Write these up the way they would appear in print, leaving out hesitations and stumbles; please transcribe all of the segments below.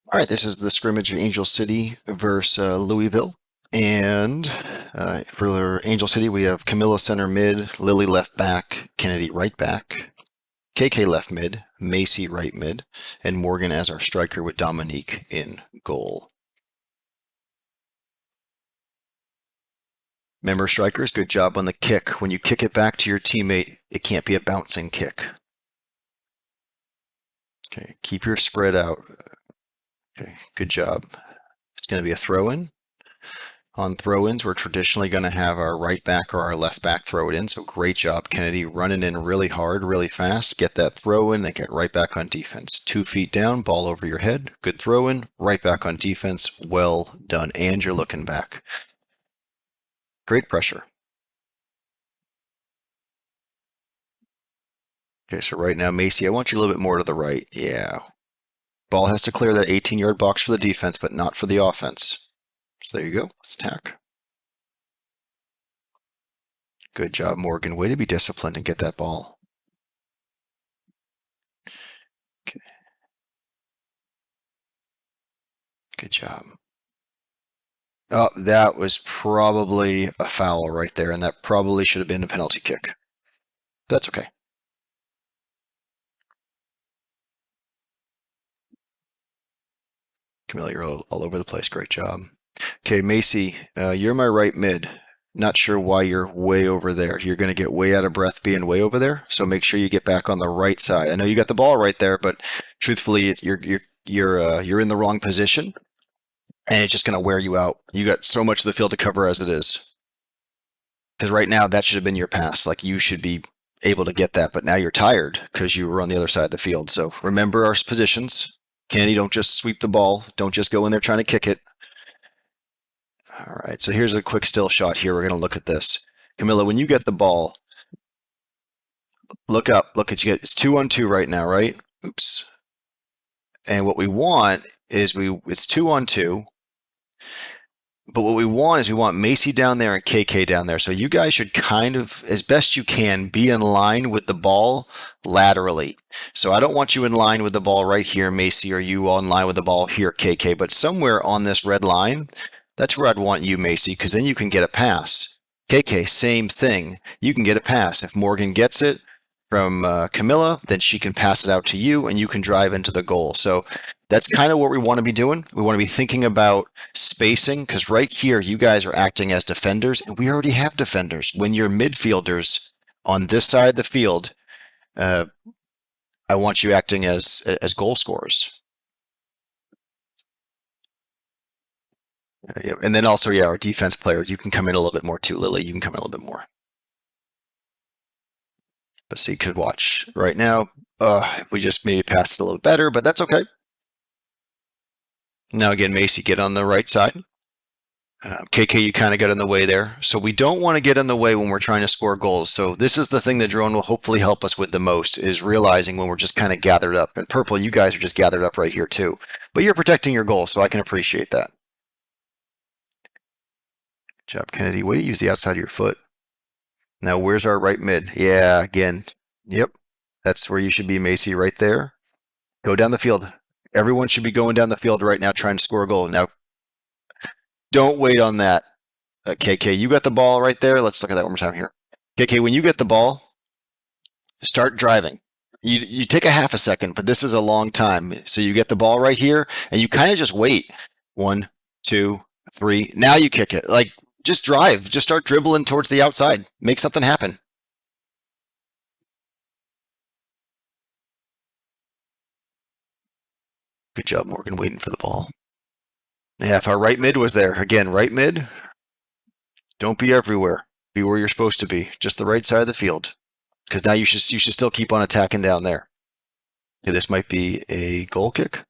All right, this is the scrimmage of Angel City versus Louisville. And for Angel City, we have Camilla center mid, Lily left back, Kennedy right back, KK left mid, Macy right mid, and Morgan as our striker with Dominique in goal. Remember, strikers, good job on the kick. When you kick it back to your teammate, it can't be a bouncing kick. Okay, keep your spread out. Okay, good job. It's going to be a throw in. On throw-ins, we're traditionally going to have our right back or our left back throw it in. So great job, Kennedy, running in really hard, really fast. Get that throw in, then get right back on defense. 2 feet down, ball over your head. Good throw in, right back on defense. Well done. And you're looking back. Great pressure. Okay, so right now, Macy, I want you a little bit more to the right. Yeah. Ball has to clear that 18-yard box for the defense, but not for the offense. So there you go. Let's attack. Good job, Morgan. Way to be disciplined and get that ball. Okay. Good job. Oh, that was probably a foul right there, and that probably should have been a penalty kick. That's okay. Camille, you're all over the place. Great job. Okay, Macy, you're my right mid. Not sure why you're way over there. You're going to get way out of breath being way over there, so make sure you get back on the right side. I know you got the ball right there, but truthfully, you're in the wrong position, and it's just going to wear you out. You got so much of the field to cover as it is. Because right now that should have been your pass. Like you should be able to get that, but now you're tired because you were on the other side of the field. So remember our positions. Kennedy, don't just sweep the ball. Don't just go in there trying to kick it. All right. So here's a quick still shot here. We're going to look at this. Camilla, when you get the ball, look up. Look at you. It's 2-on-2 right now, right? Oops. And what we want is it's 2-on-2. But what we want is we want Macy down there and KK down there. So you guys should kind of, as best you can, be in line with the ball laterally. So I don't want you in line with the ball right here, Macy, or you all in line with the ball here, KK. But somewhere on this red line, that's where I'd want you, Macy, because then you can get a pass. KK, same thing. You can get a pass. If Morgan gets it from Camilla, then she can pass it out to you and you can drive into the goal. So that's kind of what we want to be doing. We want to be thinking about spacing because right here, you guys are acting as defenders, and we already have defenders. When you're midfielders on this side of the field, uh, I want you acting as goal scorers. Yeah. And then also, yeah, our defense players, you can come in a little bit more too, Lily. You can come in a little bit more. But see, could watch right now. We just maybe passed it a little better, but that's okay. Now again, Macy, get on the right side. KK, you kind of got in the way there. So we don't want to get in the way when we're trying to score goals. So this is the thing that drone will hopefully help us with the most is realizing when we're just kind of gathered up. And purple, you guys are just gathered up right here too. But you're protecting your goal, so I can appreciate that. Good job, Kennedy. Way to use the outside of your foot. Now where's our right mid? Yeah, again. Yep. That's where you should be, Macy, right there. Go down the field. Everyone should be going down the field right now trying to score a goal. Now, don't wait on that. KK, you got the ball right there. Let's look at that one more time here. KK, when you get the ball, start driving. You take a half a second, but this is a long time. So you get the ball right here, and you kind of just wait. 1, 2, 3. Now you kick it. Like just drive. Just start dribbling towards the outside. Make something happen. Good job, Morgan, waiting for the ball. Yeah, if our right mid was there again, right mid. Don't be everywhere. Be where you're supposed to be. Just the right side of the field. Because now you should still keep on attacking down there. Okay, this might be a goal kick.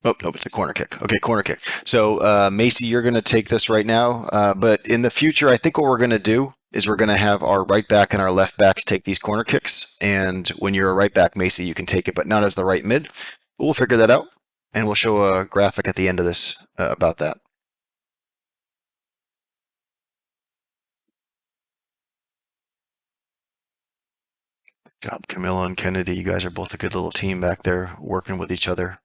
Oh, no, it's a corner kick. Okay, corner kick. So, Macy, you're going to take this right now. But in the future, I think what we're going to do is we're going to have our right back and our left backs take these corner kicks. And when you're a right back, Macy, you can take it, but not as the right mid. But we'll figure that out. And we'll show a graphic at the end of this about that. Good job, Camilla and Kennedy. You guys are both a good little team back there working with each other.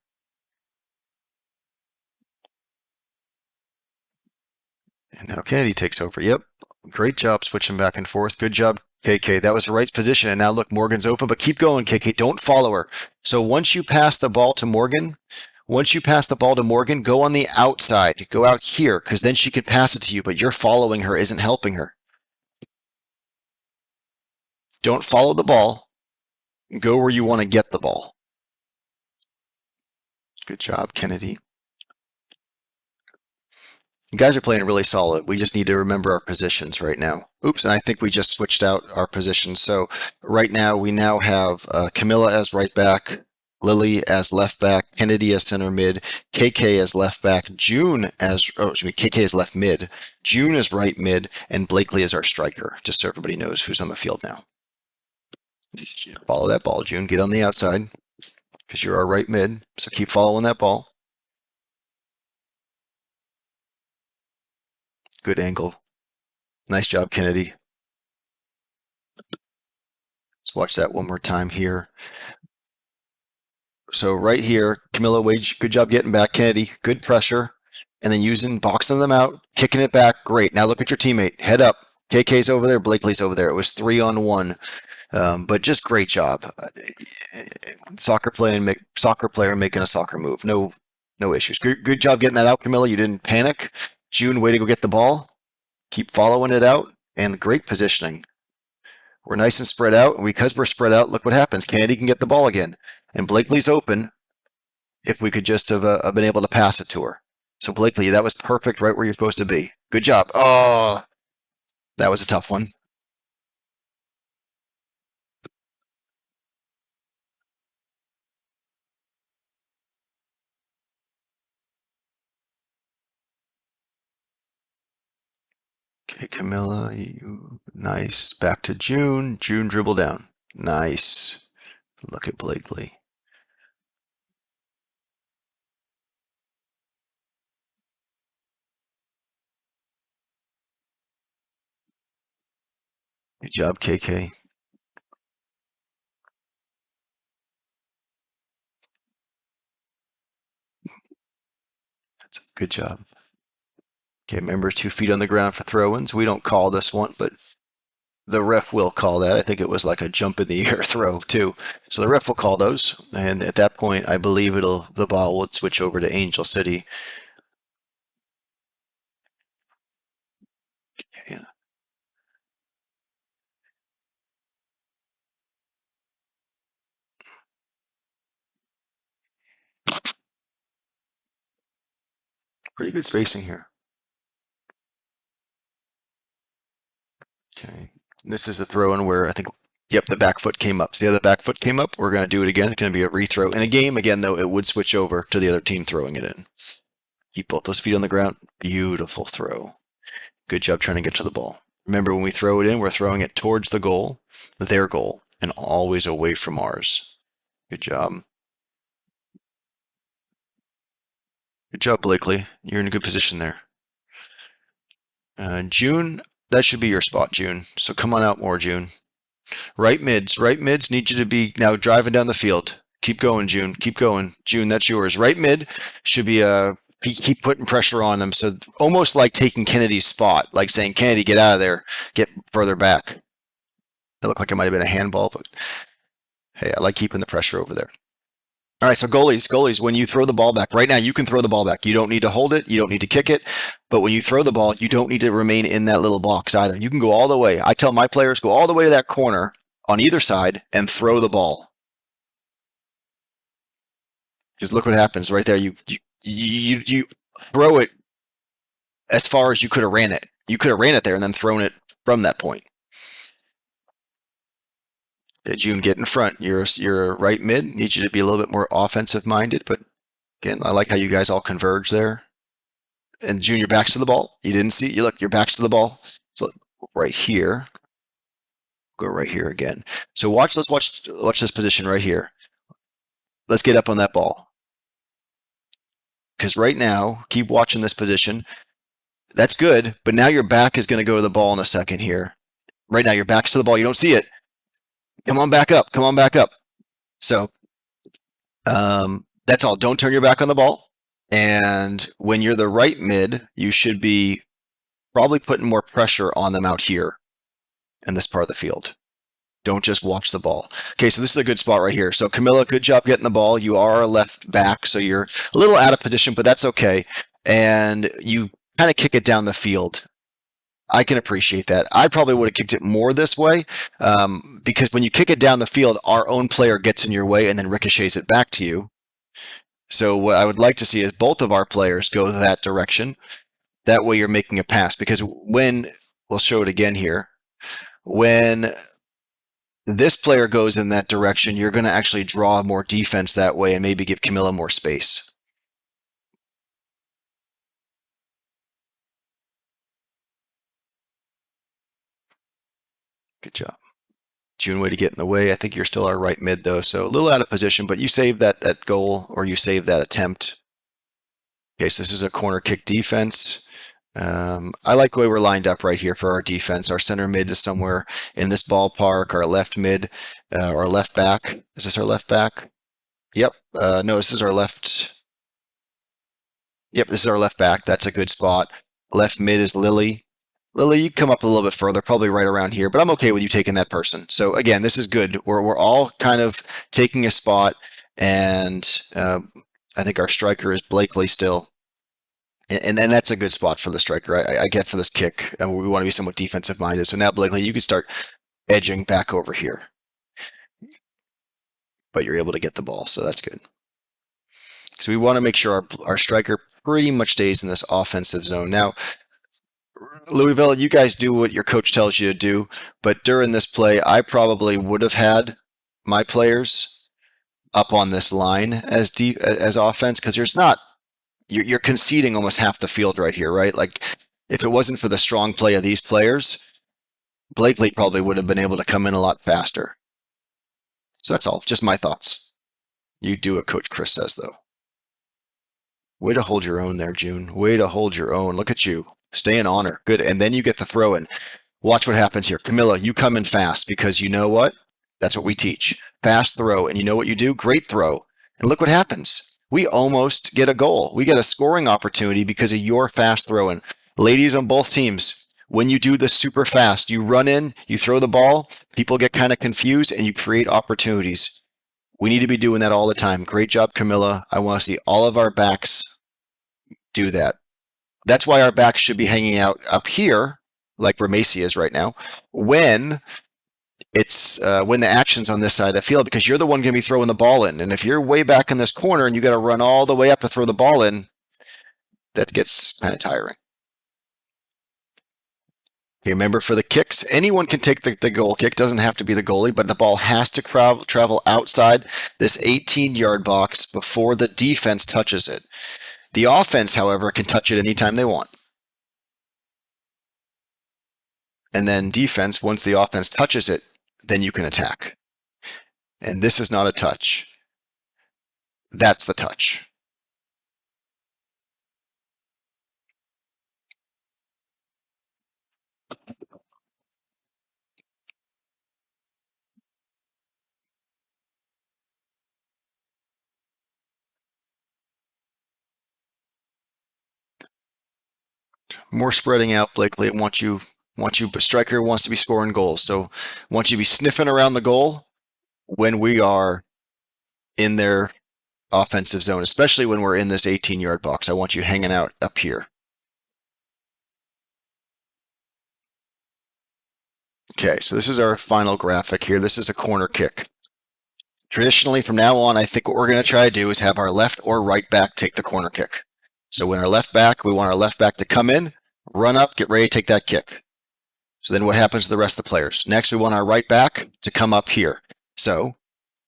And now Kennedy takes over. Yep. Great job switching back and forth. Good job, KK. That was the right position. And now look, Morgan's open, but keep going, KK. Don't follow her. So once you pass the ball to Morgan, go on the outside. Go out here, because then she can pass it to you, but you're following her isn't helping her. Don't follow the ball. Go where you want to get the ball. Good job, Kennedy. You guys are playing really solid. We just need to remember our positions right now. Oops, and I think we just switched out our positions. So right now we now have Camilla as right back, Lily as left back, Kennedy as center mid, KK as left back, KK as left mid, June as right mid, and Blakely as our striker, just so everybody knows who's on the field now. Follow that ball, June. Get on the outside, because you're our right mid, so keep following that ball. Good angle. Nice job, Kennedy. Let's watch that one more time here. So right here, Camilla Wage, good job getting back. Kennedy, good pressure. And then boxing them out, kicking it back. Great. Now look at your teammate. Head up. KK's over there. Blakely's over there. It was 3-on-1. But just great job. Soccer player making a soccer move. No issues. Good job getting that out, Camilla. You didn't panic. June, way to go get the ball. Keep following it out. And great positioning. We're nice and spread out. And because we're spread out, look what happens. Kennedy can get the ball again. And Blakely's open. If we could just have been able to pass it to her. So Blakely, that was perfect right where you're supposed to be. Good job. Oh, that was a tough one. Okay, Camilla, nice. Back to June. June dribble down. Nice. Look at Blakely. Good job, KK. That's a good job. Okay, remember 2 feet on the ground for throw-ins. We don't call this one, but the ref will call that. I think it was like a jump in the air throw too. So the ref will call those, and at that point, I believe the ball will switch over to Angel City. Yeah. Pretty good spacing here. Okay. This is a throw-in where I think, yep, the back foot came up. See how the back foot came up? We're going to do it again. It's going to be a rethrow. In a game, again, though, it would switch over to the other team throwing it in. Keep both those feet on the ground. Beautiful throw. Good job trying to get to the ball. Remember, when we throw it in, we're throwing it towards the goal, their goal, and always away from ours. Good job. Good job, Blakely. You're in a good position there. June, that should be your spot, June. So come on out more, June. Right mids need you to be now driving down the field. Keep going, June. Keep going. June, that's yours. Right mid should be keep putting pressure on them. So almost like taking Kennedy's spot, like saying, Kennedy, get out of there, get further back. It looked like it might have been a handball, but hey, I like keeping the pressure over there. All right, so goalies, when you throw the ball back, right now you can throw the ball back. You don't need to hold it, you don't need to kick it, but when you throw the ball, you don't need to remain in that little box either. You can go all the way. I tell my players, go all the way to that corner on either side and throw the ball. Just look what happens right there. You throw it as far as you could have ran it. You could have ran it there and then thrown it from that point. June, get in front. You're right mid. Need you to be a little bit more offensive minded, but again, I like how you guys all converge there. And June, your back's to the ball. You didn't see. You look. Your back's to the ball. So right here, go right here again. So let's watch this position right here. Let's get up on that ball. Because right now, keep watching this position. That's good, but now your back is going to go to the ball in a second here. Right now, your back's to the ball. You don't see it. Come on back up. Come on back up. So that's all. Don't turn your back on the ball. And when you're the right mid, you should be probably putting more pressure on them out here in this part of the field. Don't just watch the ball. Okay, so this is a good spot right here. So Camilla, good job getting the ball. You are a left back, so you're a little out of position, but that's okay. And you kind of kick it down the field. I can appreciate that. I probably would have kicked it more this way because when you kick it down the field, our own player gets in your way and then ricochets it back to you. So what I would like to see is both of our players go that direction. That way you're making a pass because when, we'll show it again here, when this player goes in that direction, you're going to actually draw more defense that way and maybe give Camilla more space. Good job. June, way to get in the way. I think you're still our right mid, though, so a little out of position, but you saved that goal or you saved that attempt. Okay, so this is a corner kick defense. I like the way we're lined up right here for our defense. Our center mid is somewhere in this ballpark. Our left mid, our left back. Is this our left back? Yep. No, this is our left. Yep, this is our left back. That's a good spot. Left mid is Lily. Lily, you come up a little bit further, probably right around here, but I'm okay with you taking that person. So again, this is good. We're all kind of taking a spot, and I think our striker is Blakely still. And that's a good spot for the striker. I get for this kick, and we want to be somewhat defensive minded. So now, Blakely, you can start edging back over here, but you're able to get the ball, so that's good. So we want to make sure our striker pretty much stays in this offensive zone. Now, Louisville, you guys do what your coach tells you to do, but during this play, I probably would have had my players up on this line as offense because there's not you're conceding almost half the field right here, right? Like if it wasn't for the strong play of these players, Blakely probably would have been able to come in a lot faster. So that's all. Just my thoughts. You do what Coach Chris says, though. Way to hold your own there, June. Way to hold your own. Look at you. Stay in honor. Good. And then you get the throw in. Watch what happens here. Camilla, you come in fast because you know what? That's what we teach. Fast throw. And you know what you do? Great throw. And look what happens. We almost get a goal. We get a scoring opportunity because of your fast throwing. Ladies on both teams, when you do this super fast, you run in, you throw the ball, people get kind of confused, and you create opportunities. We need to be doing that all the time. Great job, Camilla. I want to see all of our backs do that. That's why our backs should be hanging out up here, like where Macy is right now, when when the action's on this side of the field, because you're the one going to be throwing the ball in. And if you're way back in this corner and you got to run all the way up to throw the ball in, that gets kind of tiring. Okay, remember for the kicks, anyone can take the goal kick. Doesn't have to be the goalie, but the ball has to travel outside this 18-yard box before the defense touches it. The offense, however, can touch it anytime they want. And then defense, once the offense touches it, then you can attack. And this is not a touch. That's the touch. More spreading out, Blakely. Striker wants to be scoring goals. So want you to be sniffing around the goal when we are in their offensive zone, especially when we're in this 18-yard box. I want you hanging out up here. Okay, so this is our final graphic here. This is a corner kick. Traditionally, from now on, I think what we're going to try to do is have our left or right back take the corner kick. So when our left back, we want our left back to come in, run up, get ready to take that kick. So then what happens to the rest of the players? Next, we want our right back to come up here. So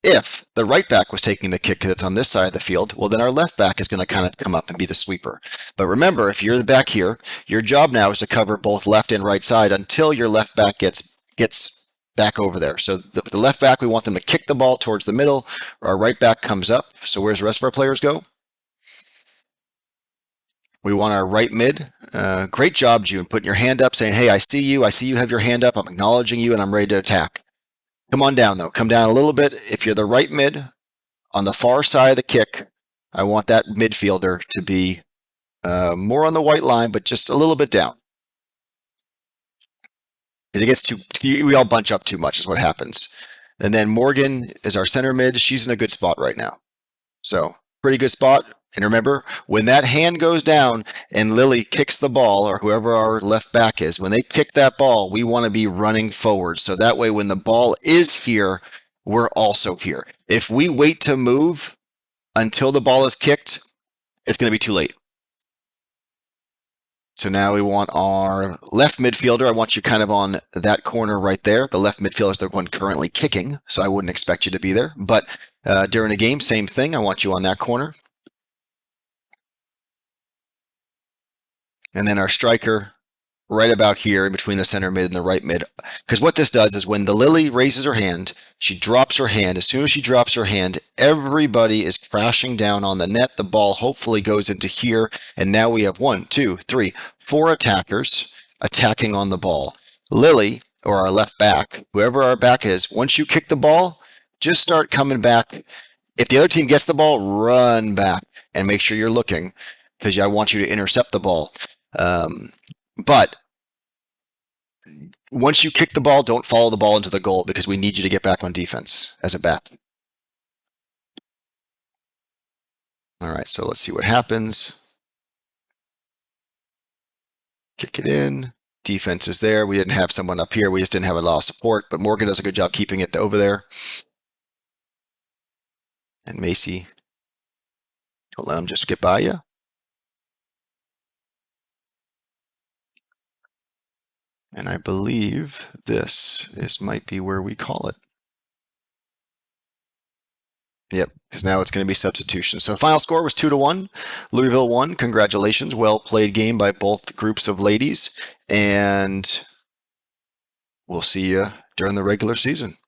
if the right back was taking the kick that's on this side of the field, well, then our left back is going to kind of come up and be the sweeper. But remember, if you're the back here, your job now is to cover both left and right side until your left back gets back over there. So the left back, we want them to kick the ball towards the middle. Our right back comes up. So where's the rest of our players go? We want our right mid. Great job, June, putting your hand up, saying, hey, I see you have your hand up. I'm acknowledging you, and I'm ready to attack. Come on down, though. Come down a little bit. If you're the right mid on the far side of the kick, I want that midfielder to be more on the white line, but just a little bit down. Because it gets we all bunch up too much, is what happens. And then Morgan is our center mid. She's in a good spot right now. So, pretty good spot. And remember, when that hand goes down and Lily kicks the ball, or whoever our left back is, when they kick that ball, we want to be running forward. So that way, when the ball is here, we're also here. If we wait to move until the ball is kicked, it's going to be too late. So now we want our left midfielder. I want you kind of on that corner right there. The left midfielder is the one currently kicking, so I wouldn't expect you to be there. But during a game, same thing. I want you on that corner. And then our striker right about here in between the center mid and the right mid. Because what this does is when the Lily raises her hand, she drops her hand. As soon as she drops her hand, everybody is crashing down on the net. The ball hopefully goes into here. And now we have 1, 2, 3, 4 attackers attacking on the ball. Lily, or our left back, whoever our back is, once you kick the ball, just start coming back. If the other team gets the ball, run back and make sure you're looking because I want you to intercept the ball. But once you kick the ball, don't follow the ball into the goal because we need you to get back on defense as a back. All right, so let's see what happens. Kick it in. Defense is there. We didn't have someone up here. We just didn't have a lot of support, but Morgan does a good job keeping it over there. And Macy, don't let them just get by you. And I believe this might be where we call it. Yep, because now it's going to be substitution. So final score was 2-1. Louisville won. Congratulations. Well played game by both groups of ladies. And we'll see you during the regular season.